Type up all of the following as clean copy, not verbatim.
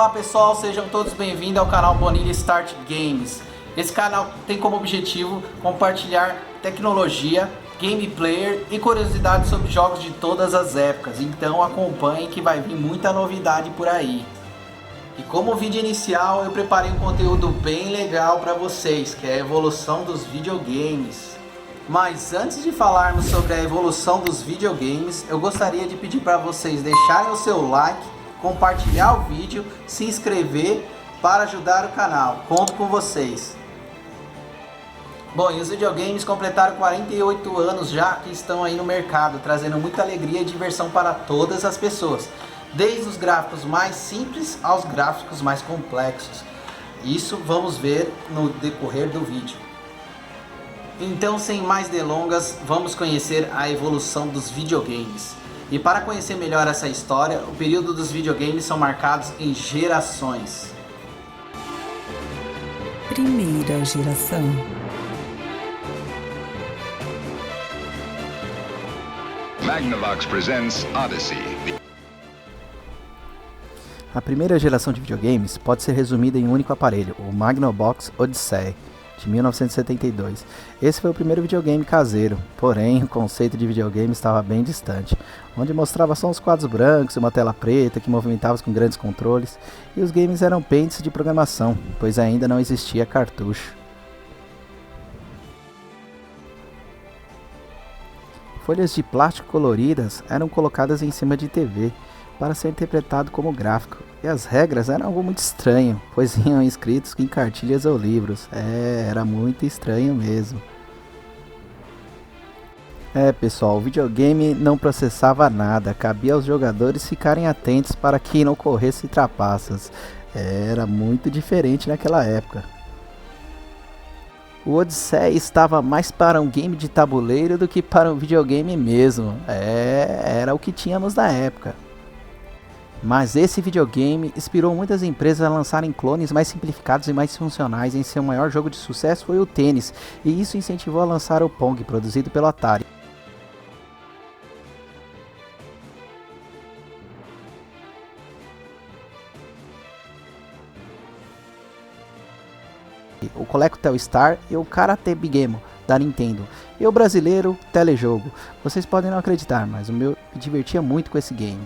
Olá pessoal, sejam todos bem-vindos ao canal Bonilha Start Games. Esse canal tem como objetivo compartilhar tecnologia, gameplay e curiosidades sobre jogos de todas as épocas. Então acompanhe que vai vir muita novidade por aí. E como vídeo inicial eu preparei um conteúdo bem legal para vocês, que é a evolução dos videogames. Mas antes de falarmos sobre a evolução dos videogames, eu gostaria de pedir para vocês deixarem o seu like, compartilhar o vídeo, se inscrever para ajudar o canal. Conto com vocês. Bom, e os videogames completaram 48 anos já que estão aí no mercado, trazendo muita alegria e diversão para todas as pessoas, desde os gráficos mais simples aos gráficos mais complexos. Isso vamos ver no decorrer do vídeo. Então, sem mais delongas, vamos conhecer a evolução dos videogames. E para conhecer melhor essa história, o período dos videogames são marcados em gerações. Primeira geração. Magnavox presents Odyssey. A primeira geração de videogames pode ser resumida em um único aparelho, o Magnavox Odyssey, de 1972. Esse foi o primeiro videogame caseiro, porém o conceito de videogame estava bem distante, onde mostrava só uns quadros brancos e uma tela preta que movimentava com grandes controles, e os games eram pentes de programação, pois ainda não existia cartucho. Folhas de plástico coloridas eram colocadas em cima de TV, para ser interpretado como gráfico, e as regras eram algo muito estranho, pois iam escritos em cartilhas ou livros. Era muito estranho mesmo. Pessoal, o videogame não processava nada, cabia aos jogadores ficarem atentos para que não ocorresse trapaças. Era muito diferente naquela época. O Odyssey estava mais para um game de tabuleiro do que para um videogame mesmo. Era o que tínhamos na época. Mas esse videogame inspirou muitas empresas a lançarem clones mais simplificados e mais funcionais. Em seu maior jogo de sucesso foi o tênis, e isso incentivou a lançar o Pong, produzido pelo Atari. O Coleco Telstar e o Karate Bigemo da Nintendo, e o brasileiro Telejogo. Vocês podem não acreditar, mas o meu me divertia muito com esse game.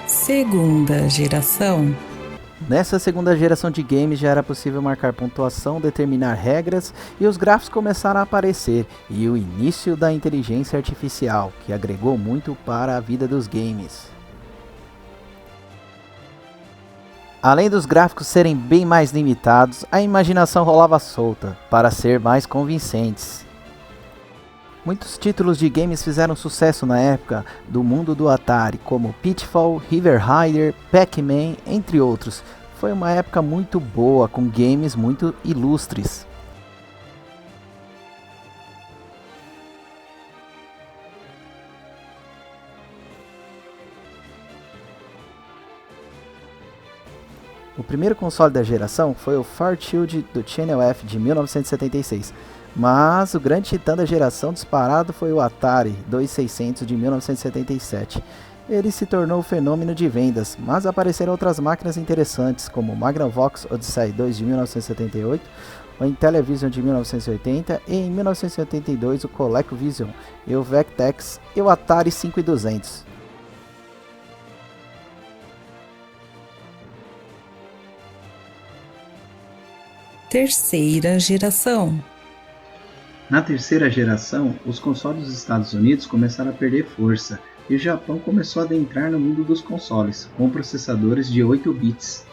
Segunda geração. Nessa segunda geração de games já era possível marcar pontuação, determinar regras, e os gráficos começaram a aparecer, e o início da inteligência artificial, que agregou muito para a vida dos games. Além dos gráficos serem bem mais limitados, a imaginação rolava solta, para ser mais convincentes. Muitos títulos de games fizeram sucesso na época do mundo do Atari, como Pitfall, River Rider, Pac-Man, entre outros. Foi uma época muito boa, com games muito ilustres. O primeiro console da geração foi o Fairchild do Channel F de 1976. Mas o grande titã da geração disparado foi o Atari 2600 de 1977. Ele se tornou um fenômeno de vendas, mas apareceram outras máquinas interessantes, como o Magnavox Odyssey 2 de 1978, o Intellivision de 1980 e em 1982 o ColecoVision e o Vectex e o Atari 5200. Terceira geração. Na terceira geração, os consoles dos Estados Unidos começaram a perder força, e o Japão começou a adentrar no mundo dos consoles, com processadores de 8 bits.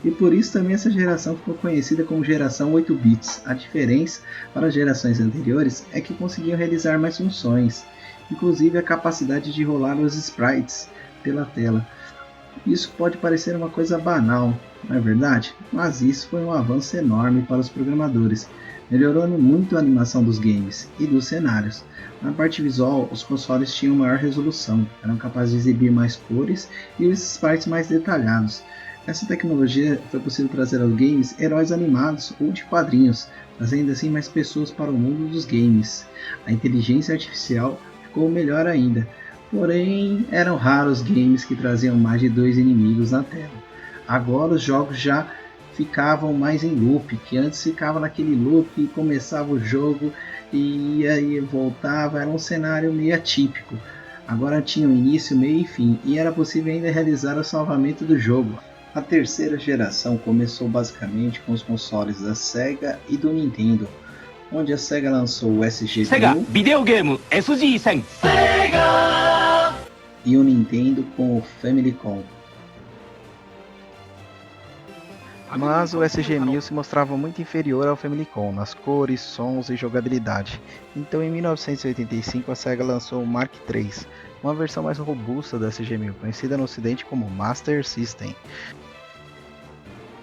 E por isso também essa geração ficou conhecida como geração 8 bits. A diferença para as gerações anteriores é que conseguiam realizar mais funções, inclusive a capacidade de rolar os sprites pela tela. Isso pode parecer uma coisa banal, não é verdade? Mas isso foi um avanço enorme para os programadores, melhorando muito a animação dos games e dos cenários. Na parte visual, os consoles tinham maior resolução, eram capazes de exibir mais cores e os sprites mais detalhados. Essa tecnologia foi possível trazer aos games heróis animados ou de quadrinhos, trazendo assim mais pessoas para o mundo dos games. A inteligência artificial ficou melhor ainda. Porém, eram raros games que traziam mais de 2 inimigos na tela. Agora os jogos já ficavam mais em loop, que antes ficava naquele loop e começava o jogo e aí voltava, era um cenário meio atípico. Agora tinha um início, meio e fim, e era possível ainda realizar o salvamento do jogo. A terceira geração começou basicamente com os consoles da Sega e do Nintendo, onde a Sega lançou o SG-1000 Sega Video Game SG-1000 e o Nintendo com o Famicom. Mas o SG-1000 se mostrava muito inferior ao Famicom nas cores, sons e jogabilidade. Então em 1985 a Sega lançou o Mark III, uma versão mais robusta do SG-1000, conhecida no ocidente como Master System.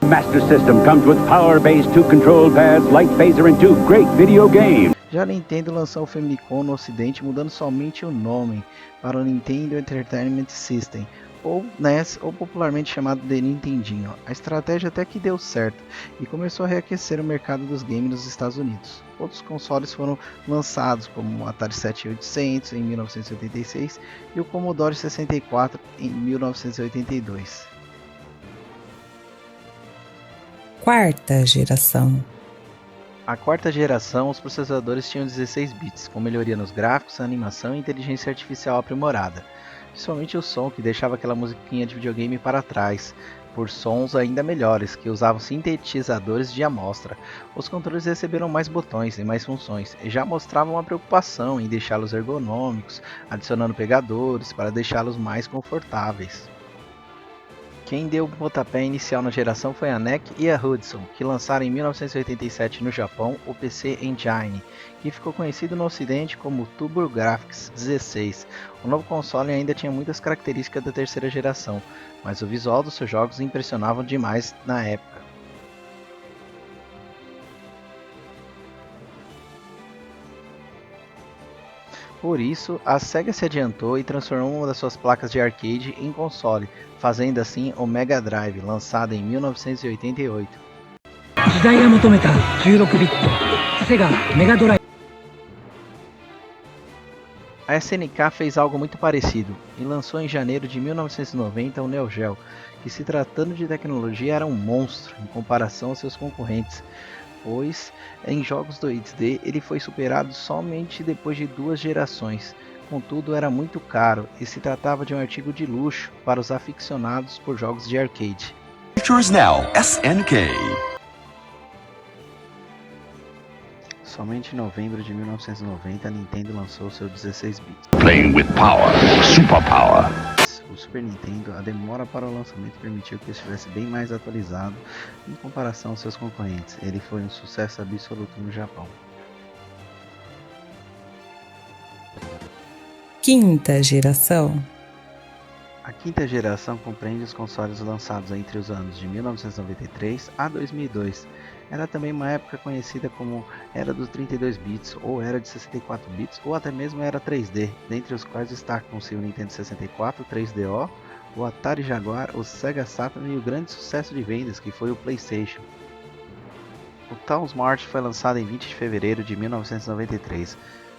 Master System comes with power-based 2 control pads, light phaser and 2 great video games. Já a Nintendo lançou o Famicom no ocidente, mudando somente o nome para o Nintendo Entertainment System, ou NES, ou popularmente chamado de Nintendinho. A estratégia até que deu certo e começou a reaquecer o mercado dos games nos Estados Unidos. Outros consoles foram lançados, como o Atari 7800 em 1986 e o Commodore 64 em 1982. Quarta geração. A quarta geração, os processadores tinham 16 bits, com melhoria nos gráficos, animação e inteligência artificial aprimorada. Principalmente o som, que deixava aquela musiquinha de videogame para trás, por sons ainda melhores, que usavam sintetizadores de amostra. Os controles receberam mais botões e mais funções, e já mostravam uma preocupação em deixá-los ergonômicos, adicionando pegadores para deixá-los mais confortáveis. Quem deu o pontapé inicial na geração foi a NEC e a Hudson, que lançaram em 1987 no Japão o PC Engine, que ficou conhecido no ocidente como TurboGrafx 16. O novo console ainda tinha muitas características da terceira geração, mas o visual dos seus jogos impressionava demais na época. Por isso, a Sega se adiantou e transformou uma das suas placas de arcade em console, fazendo assim o Mega Drive, lançado em 1988. A SNK fez algo muito parecido e lançou em janeiro de 1990 o Neo Geo, que, se tratando de tecnologia, era um monstro em comparação aos seus concorrentes, pois em jogos 2D ele foi superado somente depois de 2 gerações. Contudo, era muito caro e se tratava de um artigo de luxo para os aficionados por jogos de arcade. Pictures Now, SNK. Somente em novembro de 1990 a Nintendo lançou seu 16 bits. Playing with power, super power. O Super Nintendo, a demora para o lançamento permitiu que estivesse bem mais atualizado em comparação aos seus concorrentes. Ele foi um sucesso absoluto no Japão. Quinta geração. A quinta geração compreende os consoles lançados entre os anos de 1993 a 2002. Era também uma época conhecida como Era dos 32 bits, ou Era de 64 bits, ou até mesmo Era 3D, dentre os quais destacam-se o Nintendo 64, 3DO, o Atari Jaguar, o Sega Saturn e o grande sucesso de vendas que foi o PlayStation. O Town Smart foi lançado em 20 de fevereiro de 1993.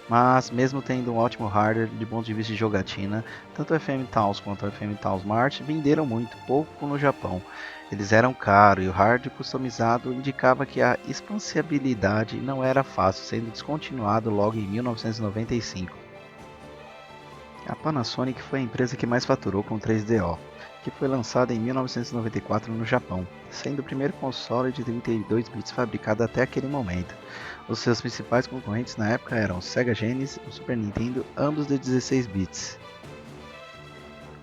Mas, mesmo tendo um ótimo hardware de ponto de vista de jogatina, tanto o FM Towns quanto o FM Town Smart venderam muito pouco no Japão. Eles eram caros e o hardware customizado indicava que a expansibilidade não era fácil, sendo descontinuado logo em 1995. A Panasonic foi a empresa que mais faturou com o 3DO, que foi lançado em 1994 no Japão, sendo o primeiro console de 32 bits fabricado até aquele momento. Os seus principais concorrentes na época eram o Sega Genesis e o Super Nintendo, ambos de 16 bits.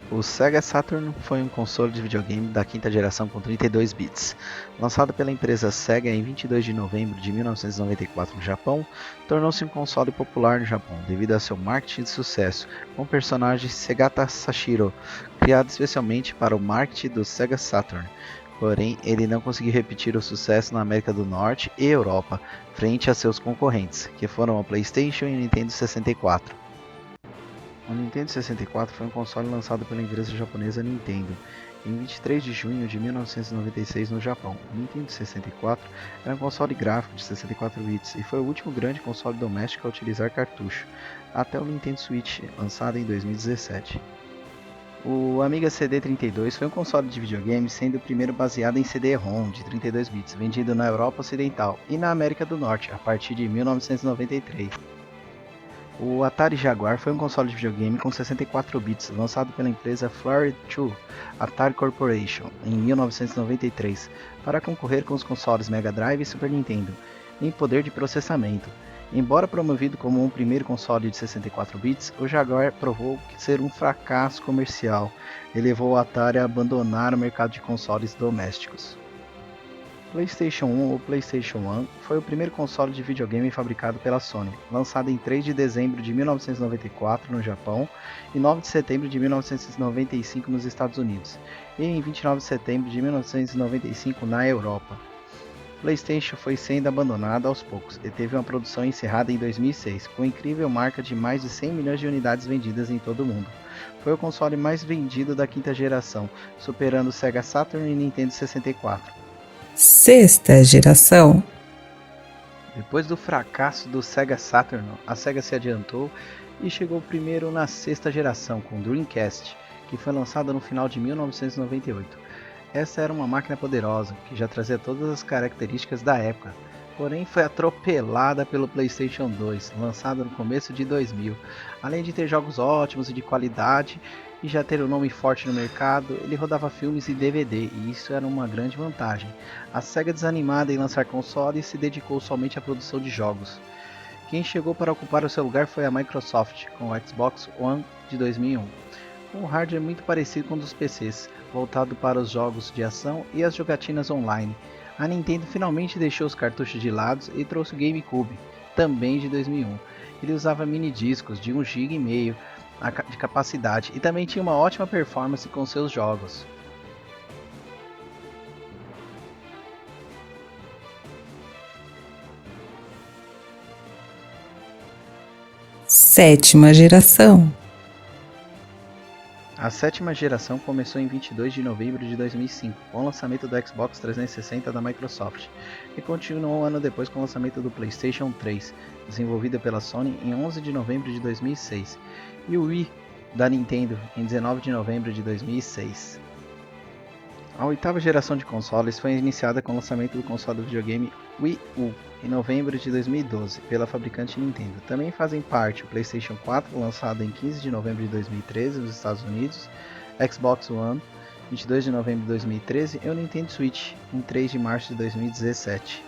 O Sega Saturn foi um console de videogame da quinta geração com 32 bits. Lançado pela empresa Sega em 22 de novembro de 1994 no Japão, tornou-se um console popular no Japão devido a seu marketing de sucesso, com o personagem Segata Sashiro, criado especialmente para o marketing do Sega Saturn. Porém, ele não conseguiu repetir o sucesso na América do Norte e Europa, frente a seus concorrentes, que foram o PlayStation e o Nintendo 64. O Nintendo 64 foi um console lançado pela empresa japonesa Nintendo em 23 de junho de 1996 no Japão. O Nintendo 64 era um console gráfico de 64 bits e foi o último grande console doméstico a utilizar cartucho, até o Nintendo Switch, lançado em 2017. O Amiga CD32 foi um console de videogame, sendo o primeiro baseado em CD-ROM de 32 bits, vendido na Europa Ocidental e na América do Norte a partir de 1993. O Atari Jaguar foi um console de videogame com 64 bits, lançado pela empresa Flair 2 Atari Corporation em 1993, para concorrer com os consoles Mega Drive e Super Nintendo, em poder de processamento. Embora promovido como um primeiro console de 64 bits, o Jaguar provou ser um fracasso comercial e levou o Atari a abandonar o mercado de consoles domésticos. PlayStation 1 ou PlayStation 1 foi o primeiro console de videogame fabricado pela Sony, lançado em 3 de dezembro de 1994 no Japão e 9 de setembro de 1995 nos Estados Unidos, e em 29 de setembro de 1995 na Europa. PlayStation foi sendo abandonado aos poucos e teve uma produção encerrada em 2006, com incrível marca de mais de 100 milhões de unidades vendidas em todo o mundo. Foi o console mais vendido da quinta geração, superando o Sega Saturn e Nintendo 64. Sexta geração. Depois do fracasso do Sega Saturn, a Sega se adiantou e chegou primeiro na sexta geração com o Dreamcast, que foi lançada no final de 1998. Essa era uma máquina poderosa, que já trazia todas as características da época, porém foi atropelada pelo PlayStation 2, lançado no começo de 2000. Além de ter jogos ótimos e de qualidade, e já ter um nome forte no mercado, ele rodava filmes e DVD, e isso era uma grande vantagem. A Sega, desanimada em lançar consoles, se dedicou somente à produção de jogos. Quem chegou para ocupar o seu lugar foi a Microsoft, com o Xbox One de 2001. Com um hardware muito parecido com o dos PCs, voltado para os jogos de ação e as jogatinas online. A Nintendo finalmente deixou os cartuchos de lado e trouxe o GameCube, também de 2001. Ele usava mini discos de 1,5 GB de capacidade e também tinha uma ótima performance com seus jogos. Sétima geração. A sétima geração começou em 22 de novembro de 2005, com o lançamento do Xbox 360 da Microsoft, e continuou um ano depois com o lançamento do PlayStation 3, desenvolvido pela Sony em 11 de novembro de 2006, e o Wii da Nintendo em 19 de novembro de 2006. A oitava geração de consoles foi iniciada com o lançamento do console do videogame Wii U em novembro de 2012 pela fabricante Nintendo. Também fazem parte o PlayStation 4, lançado em 15 de novembro de 2013 nos Estados Unidos, Xbox One, 22 de novembro de 2013 e o Nintendo Switch, em 3 de março de 2017.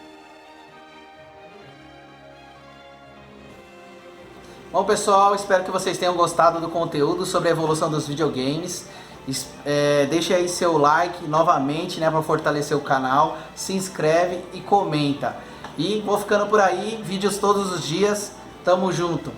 Bom, pessoal, espero que vocês tenham gostado do conteúdo sobre a evolução dos videogames. Deixe aí seu like novamente, né, para fortalecer o canal, se inscreve e comenta. E vou ficando por aí, vídeos todos os dias, tamo junto!